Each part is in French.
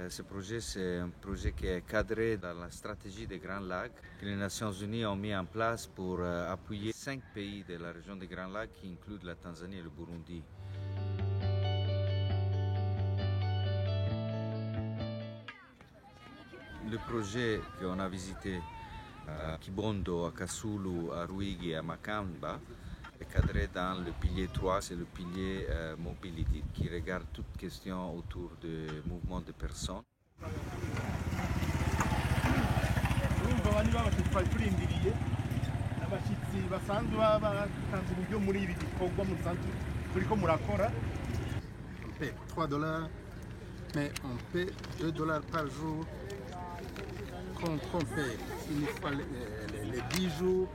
Ce projet, c'est un projet qui est cadré dans la stratégie des Grands Lacs que les Nations Unies ont mis en place pour appuyer 5 pays de la région des Grands Lacs qui incluent la Tanzanie et le Burundi. Le projet qu'on a visité à Kibondo, à Kasulu, à Ruigi et à Makamba est cadré dans le pilier 3, c'est le pilier Mobility, qui regarde toute question autour du mouvement de personnes. On paie 3 $, mais on paie 2 $ par jour qu'on paie une fois les 10 jours.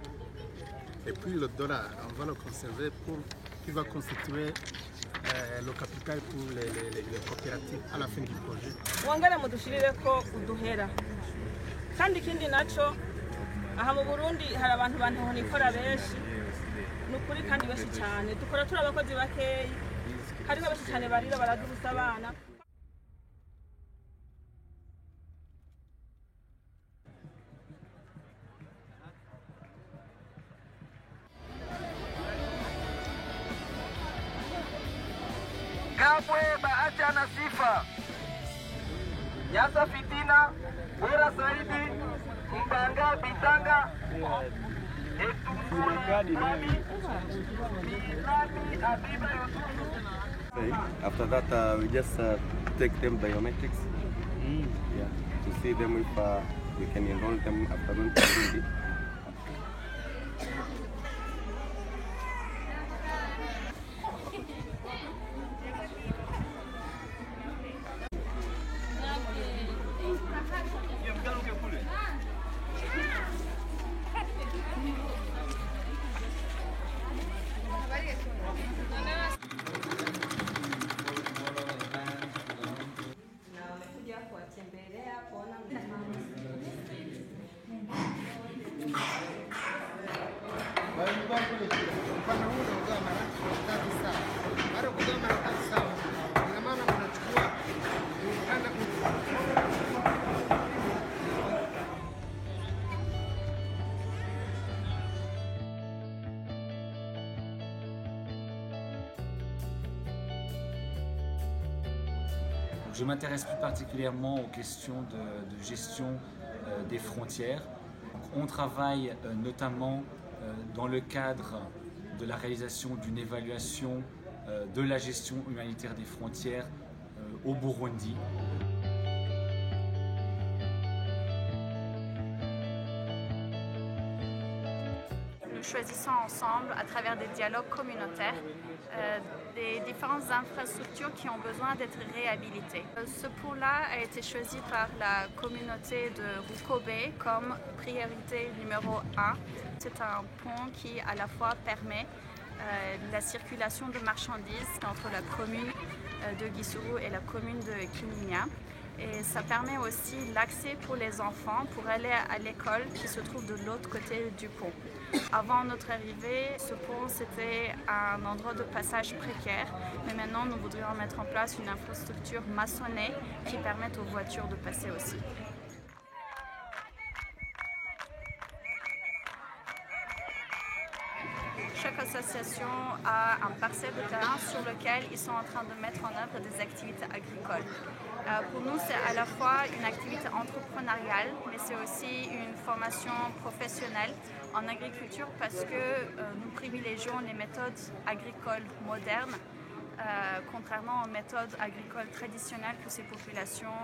Et puis le dollar, on va le conserver qui va constituer le capital pour les coopératives à la fin du projet. Wangara mudushirireko uduhera kandi ikindi naco aha mu Burundi hari abantu bantonikora benshi nukuri kandi benshi cyane dukora turi abakozi bakeyi hariho benshi cyane barira baradurusa abana. Kabwe Bahati na sifa Nyasa fitina Bora Saidi Mbanga Bitanga After that, we just take them biometrics, yeah, to see them if we can enroll them after going to Burundi. Je m'intéresse plus particulièrement aux questions de gestion des frontières. On travaille notamment dans le cadre de la réalisation d'une évaluation de la gestion humanitaire des frontières au Burundi. Nous choisissons ensemble, à travers des dialogues communautaires, des différentes infrastructures qui ont besoin d'être réhabilitées. Ce pont-là a été choisi par la communauté de Rukobe comme priorité numéro 1. C'est un pont qui à la fois permet la circulation de marchandises entre la commune de Gisuru et la commune de Kinyinya. Et ça permet aussi l'accès pour les enfants pour aller à l'école qui se trouve de l'autre côté du pont. Avant notre arrivée, ce pont c'était un endroit de passage précaire, mais maintenant nous voudrions mettre en place une infrastructure maçonnée qui permette aux voitures de passer aussi. Chaque association a un parcelle de terrain sur lequel ils sont en train de mettre en œuvre des activités agricoles. Pour nous, c'est à la fois une activité entrepreneuriale, mais c'est aussi une formation professionnelle en agriculture parce que nous privilégions les méthodes agricoles modernes, contrairement aux méthodes agricoles traditionnelles que ces populations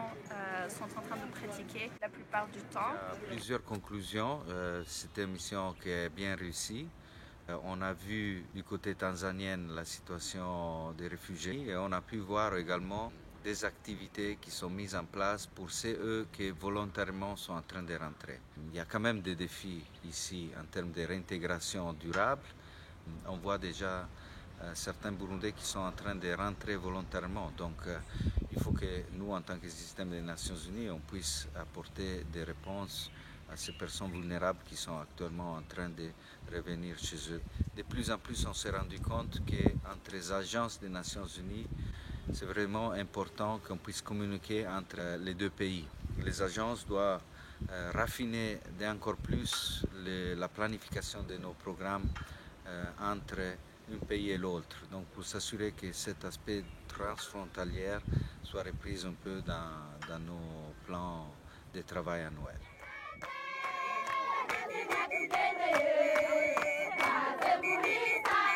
sont en train de pratiquer la plupart du temps. Plusieurs conclusions. C'était une mission qui est bien réussie. On a vu du côté tanzanien la situation des réfugiés et on a pu voir également des activités qui sont mises en place pour ceux qui volontairement sont en train de rentrer. Il y a quand même des défis ici en termes de réintégration durable. On voit déjà certains Burundais qui sont en train de rentrer volontairement. Donc il faut que nous, en tant que système des Nations Unies, on puisse apporter des réponses à ces personnes vulnérables qui sont actuellement en train de revenir chez eux. De plus en plus, on s'est rendu compte qu'entre les agences des Nations Unies c'est vraiment important qu'on puisse communiquer entre les deux pays. Les agences doivent raffiner encore plus la planification de nos programmes entre un pays et l'autre. Donc pour s'assurer que cet aspect transfrontalier soit repris un peu dans nos plans de travail annuels. Thank you.